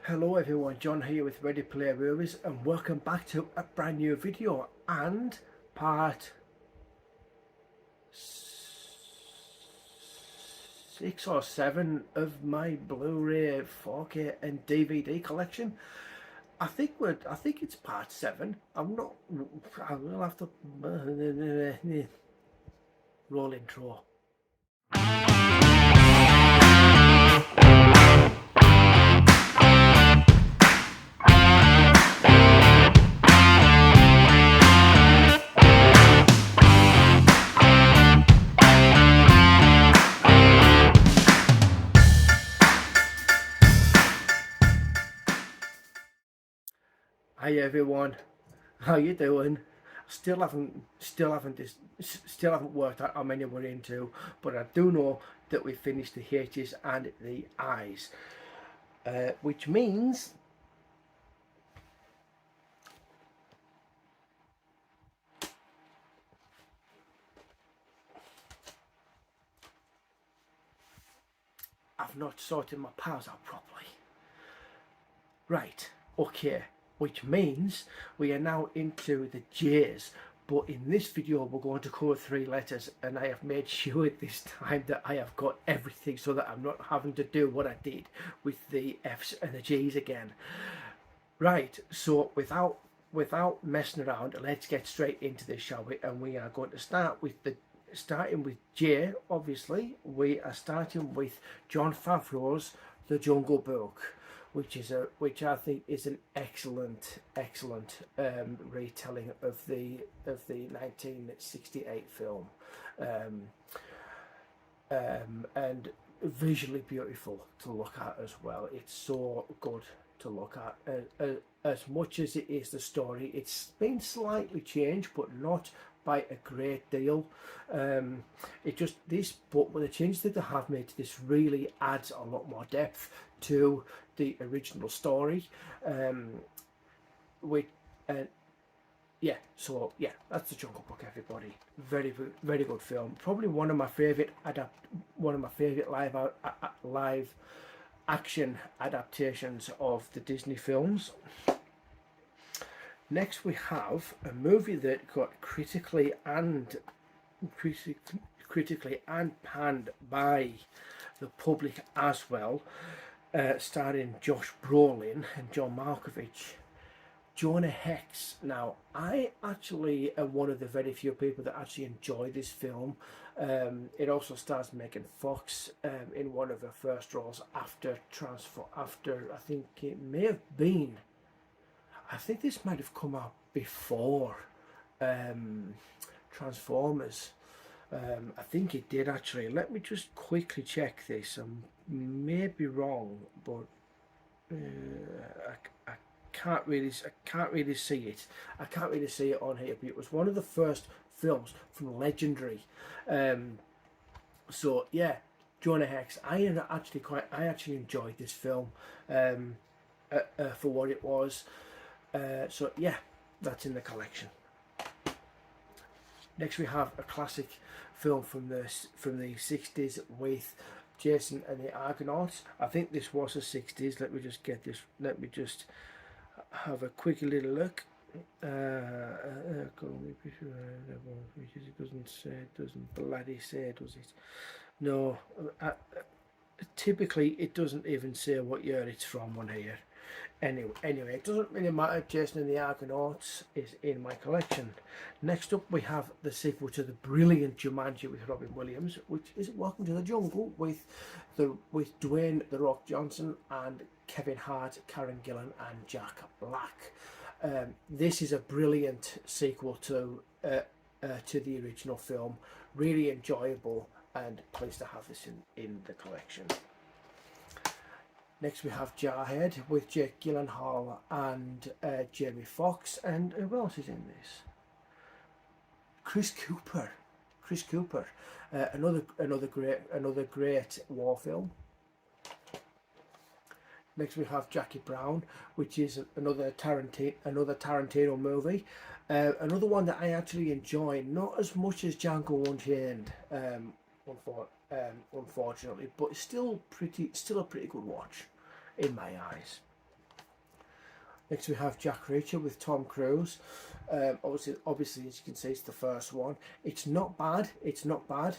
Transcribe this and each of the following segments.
Hello everyone, John here with Ready Player Movies and welcome back to a brand new video and part 6 or 7 of my Blu-ray, 4K and DVD collection. I think it's part 7. I'm not, I will have to roll intro. Hi everyone, how you doing? Still haven't worked out how many we're into, but I do know that we finished the H's and the I's, which means I've not sorted my piles out properly. Right, okay, which means we are now into the J's. But in this video we're going to cover 3 letters, and I have made sure this time that I have got everything so that I'm not having to do what I did with the F's and the G's again. Right, so without messing around, let's get straight into this, shall we? And we are going to starting with J. Obviously we are starting with Jon Favreau's The Jungle Book, which I think is an excellent retelling of the 1968 film, and visually beautiful to look at as well. It's so good to look at. As much as it is the story, it's been slightly changed, but not by a great deal. But with the changes that they have made to this, really adds a lot more depth to the original story. That's The Jungle Book, everybody. Very good film. Probably one of my favorite live action adaptations of the Disney films. Next we have a movie that got critically and panned by the public as well, starring Josh Brolin and John Malkovich, Jonah Hex. Now, I actually am one of the very few people that actually enjoy this film. It also stars Megan Fox in one of her first roles after I think it may have been, I think this might have come out before Transformers. I think it did actually. Let me just quickly check this. I may be wrong, but I can't really see it. I can't really see it on here. But it was one of the first films from Legendary. So yeah, Jonah Hex. I actually enjoyed this film for what it was. So yeah, that's in the collection. Next we have a classic film from the 60s with Jason and the Argonauts. I think this was the 60s. Let me just get this. Let me just have a quick little look. It doesn't bloody say, does it? No. Typically it doesn't even say what year it's from on here. Anyway, it doesn't really matter. Jason and the Argonauts is in my collection. Next up, we have the sequel to the brilliant Jumanji with Robin Williams, which is Welcome to the Jungle with Dwayne "The Rock" Johnson and Kevin Hart, Karen Gillan, and Jack Black. This is a brilliant sequel to the original film. Really enjoyable, and pleased to have this in the collection. Next we have Jarhead with Jake Gyllenhaal and Jamie Foxx, and who else is in this? Chris Cooper. Another great war film. Next we have Jackie Brown, which is another Tarantino movie. Another one that I actually enjoy, not as much as Django Unchained, unfortunately, but still a pretty good watch in my eyes. Next we have Jack Reacher with Tom Cruise. Obviously, as you can see, it's the first one. It's not bad. It's not bad.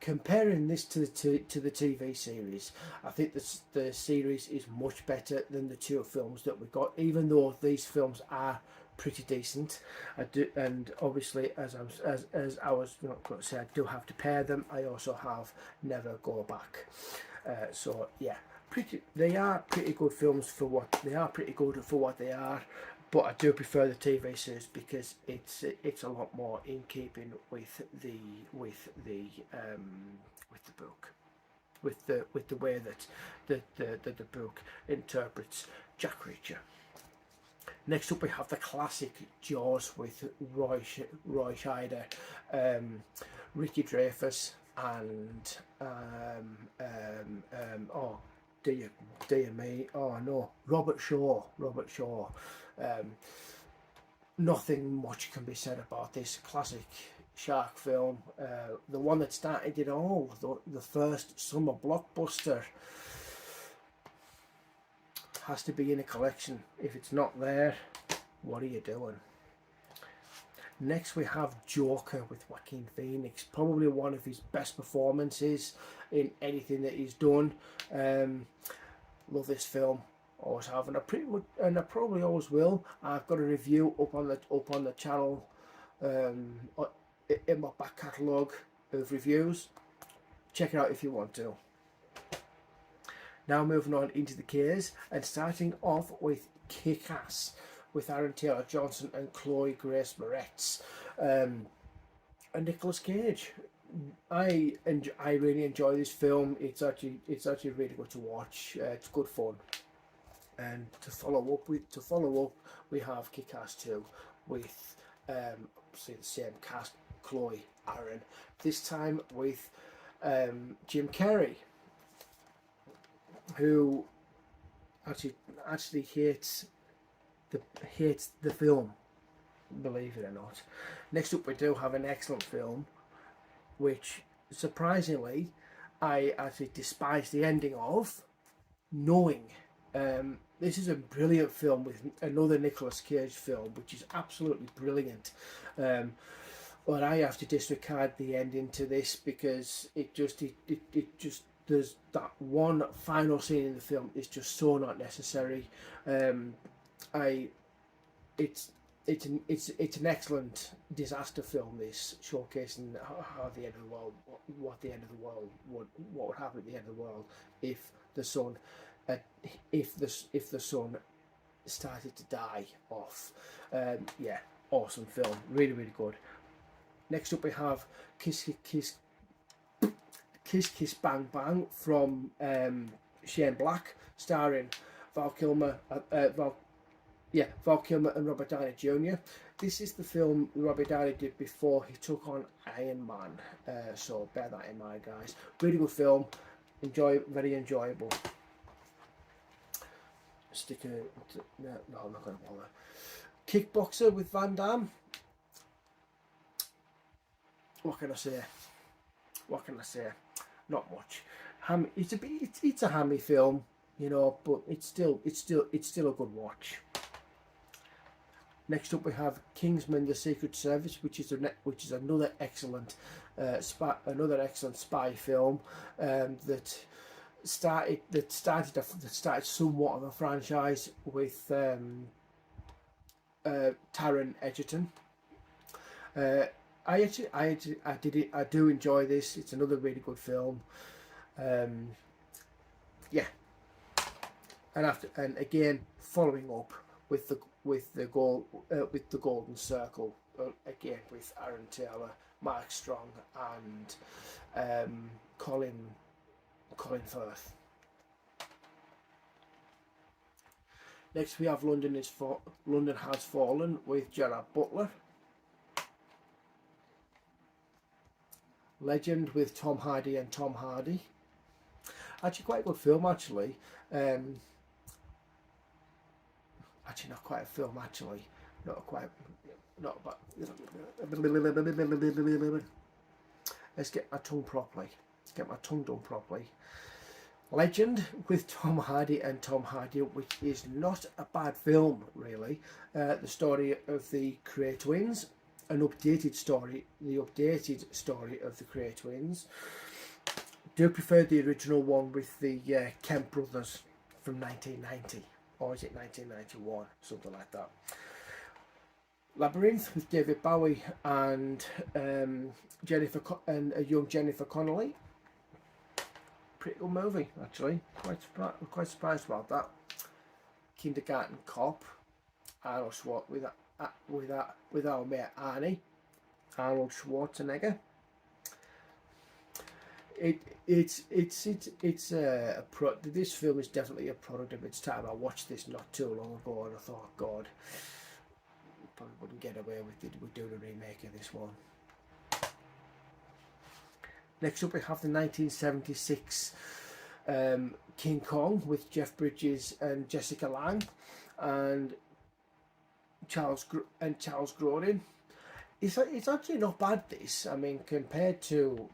Comparing this to the TV series, I think the series is much better than the two films that we got. Even though these films are pretty decent, and obviously, as I was not going to say, I do have to pair them. I also have Never Go Back. So yeah, they are pretty good films for what they are. Pretty good for what they are. But I do prefer the TV series because it's a lot more in keeping with the book, with the way that the book interprets Jack Reacher. Next up we have the classic Jaws with Roy Scheider, Ricky Dreyfuss, and oh dear me, oh no, Robert Shaw. Nothing much can be said about this classic shark film. The one that started it all, the first summer blockbuster, has to be in a collection. If it's not there, what are you doing? Next we have Joker with Joaquin Phoenix, probably one of his best performances in anything that he's done. Love this film. Always have, and I probably always will. I've got a review up on the channel, in my back catalogue of reviews. Check it out if you want to. Now moving on into the K's, and starting off with Kick-Ass with Aaron Taylor Johnson and Chloe Grace Moretz, and Nicolas Cage. I really enjoy this film. It's actually really good to watch. It's good fun. And to follow up, we have Kick-Ass 2 with say the same cast, Chloe, Aaron. This time with Jim Carrey, who actually hates the film, believe it or not. Next up, we do have an excellent film, which surprisingly I actually despise the ending of, knowing. This is a brilliant film with another Nicolas Cage film, which is absolutely brilliant. But I have to disregard the ending to this because it just there's that one final scene in the film is just so not necessary. It's an excellent disaster film. This showcasing how the end of the world, what the end of the world, what would happen at the end of the world if the sun. If the sun started to die off. Yeah, awesome film, really good. Next up we have Kiss Kiss Bang Bang from Shane Black, starring Val Kilmer and Robert Downey Jr. This is the film Robert Downey did before he took on Iron Man, so bear that in mind, guys. Really good film, very enjoyable. No, I'm not going to bother. Kickboxer with Van Damme. What can I say? Not much. It's a hammy film, you know, but it's still a good watch. Next up we have Kingsman: The Secret Service, which is another excellent spy film that started somewhat of a franchise with Taron Egerton. I do enjoy this. It's another really good film. Yeah, and again following up with the Golden Circle, again with Aaron Taylor, Mark Strong, and Colin Firth. Next we have London Has Fallen with Gerard Butler. Legend with Tom Hardy and Tom Hardy. Actually quite a good film actually. Actually not quite a film actually. Let's get my tongue done properly. Legend with Tom Hardy and Tom Hardy, which is not a bad film really. The story of the Cray twins, an updated story, the updated story of the Cray twins. Do prefer the original one with the Kemp brothers from 1990, or is it 1991, something like that. Labyrinth with David Bowie and a young Jennifer Connelly. Pretty good movie actually. Quite surprised about that. Kindergarten Cop. Arnold Schwarzenegger with our mate Arnie. Arnold Schwarzenegger. This film is definitely a product of its time. I watched this not too long ago and I thought, oh God, probably wouldn't get away with it. We'd do a remake of this one. Next up we have the 1976 King Kong with Jeff Bridges and Jessica Lange and Charles Grodin. It's actually not bad. This, I mean, compared to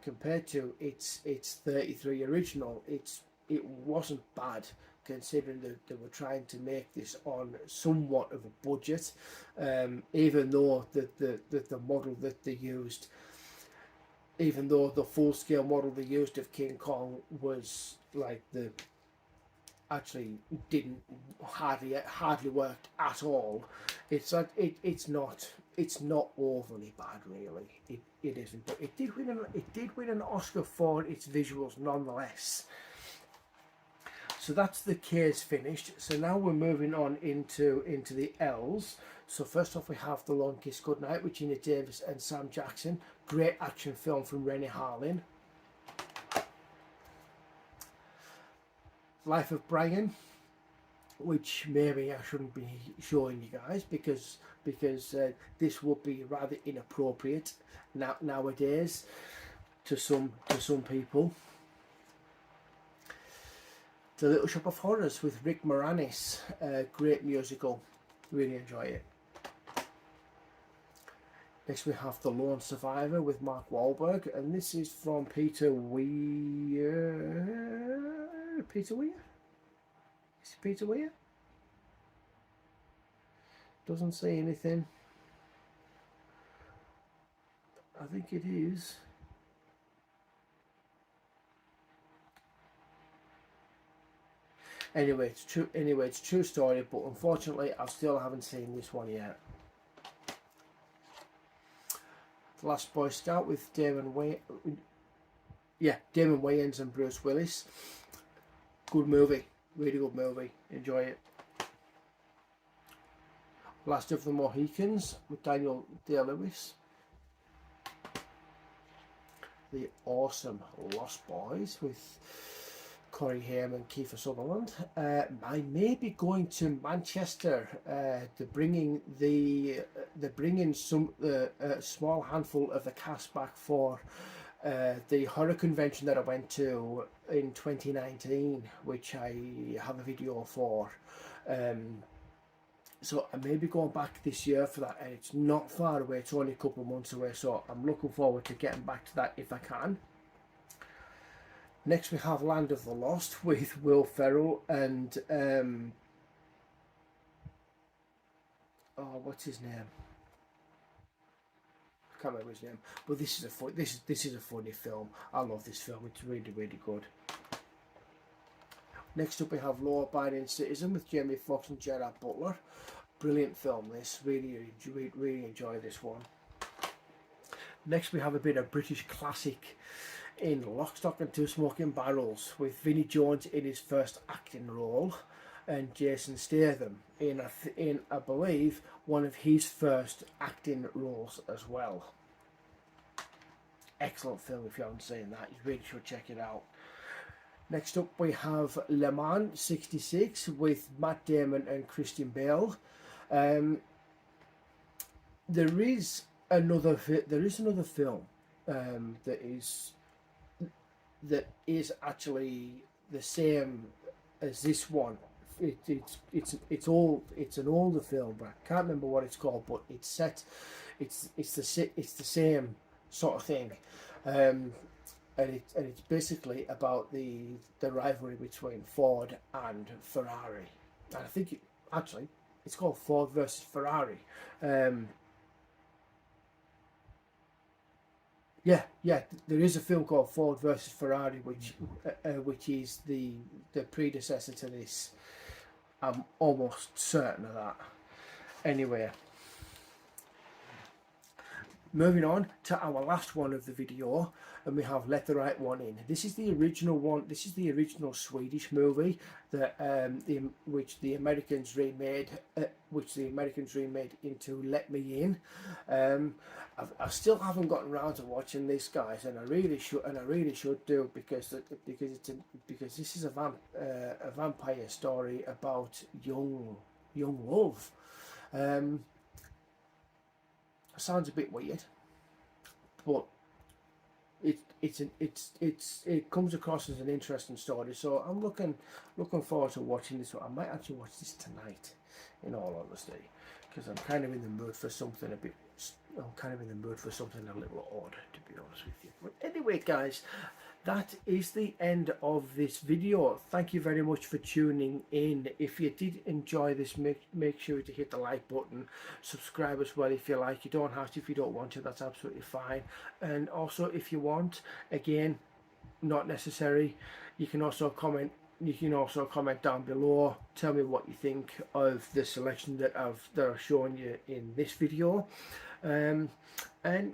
its 33 original, it wasn't bad considering that they were trying to make this on somewhat of a budget, even though the model that they used. Even though the full-scale model they used of King Kong was like actually didn't hardly worked at all. It's not overly bad really. It isn't, but it did win an Oscar for its visuals nonetheless. So that's the K's finished. So now we're moving on into the L's. So first off we have The Long Kiss Goodnight with Gina Davis and Sam Jackson. Great action film from Rennie Harlin. Life of Brian, which maybe I shouldn't be showing you guys because this would be rather inappropriate nowadays to some people. The Little Shop of Horrors with Rick Moranis, great musical, really enjoy it. Next we have The Lone Survivor with Mark Wahlberg, and this is from Peter Weir. Peter Weir? Is it Peter Weir? Doesn't say anything. I think it is. Anyway, it's true. Anyway, it's a true story, but unfortunately, I still haven't seen this one yet. The Last Boy Scout with Damon Wayans and Bruce Willis. Good movie, really good movie. Enjoy it. Last of the Mohicans with Daniel Day-Lewis. The Awesome Lost Boys with Corey Haim and Kiefer Sutherland. I may be going to Manchester. They're bringing some small handful of the cast back for the horror convention that I went to in 2019, which I have a video for. So I may be going back this year for that, and it's not far away. It's only a couple of months away, so I'm looking forward to getting back to that if I can. Next we have Land of the Lost with Will Ferrell and what's his name? I can't remember his name. But this is a funny film. I love this film. It's really, really good. Next up we have Law Abiding Citizen with Jamie Foxx and Gerard Butler. Brilliant film this. Really enjoy this one. Next we have a bit of British classic in Lock, Stock and Two Smoking Barrels with Vinnie Jones in his first acting role and Jason Statham in I believe one of his first acting roles as well. Excellent film. If you haven't seen that, you really should check it out. Next up we have Le Mans 66 with Matt Damon and Christian Bale. There is another film that is actually the same as this one. It's an older film, but I can't remember what it's called. But it's the same sort of thing. and it's basically about the rivalry between Ford and Ferrari. And I think actually it's called Ford versus Ferrari. Um, yeah, there is a film called Ford versus Ferrari, which is the predecessor to this. I'm almost certain of that. Anyway, moving on to our last one of the video, and we have Let the Right One In. This is the original one. This is the original Swedish movie that which the Americans remade, into Let Me In. I still haven't gotten around to watching this, guys, and I really should do, because this is a vampire story about young love. Sounds a bit weird, but it comes across as an interesting story. So I'm looking forward to watching this. I might actually watch this tonight, in all honesty, because I'm kind of in the mood for something a bit. I'm kind of in the mood for something a little odd, to be honest with you. But anyway, guys, that is the end of this video. Thank you very much for tuning in. If you did enjoy this, make sure to hit the like button, subscribe as well if you like. You don't have to if you don't want to, that's absolutely fine. And also, if you want, again, not necessary, you can also comment down below. Tell me what you think of the selection that I've shown you in this video. And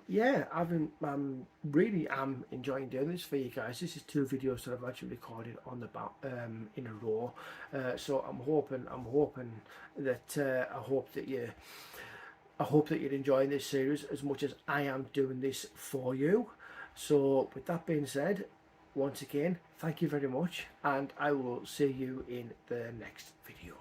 yeah, I'm really enjoying doing this for you guys. This is 2 videos that I've actually recorded on the in a row. So I'm hoping that I hope that you're enjoying this series as much as I am doing this for you. So with that being said, once again, thank you very much, and I will see you in the next video.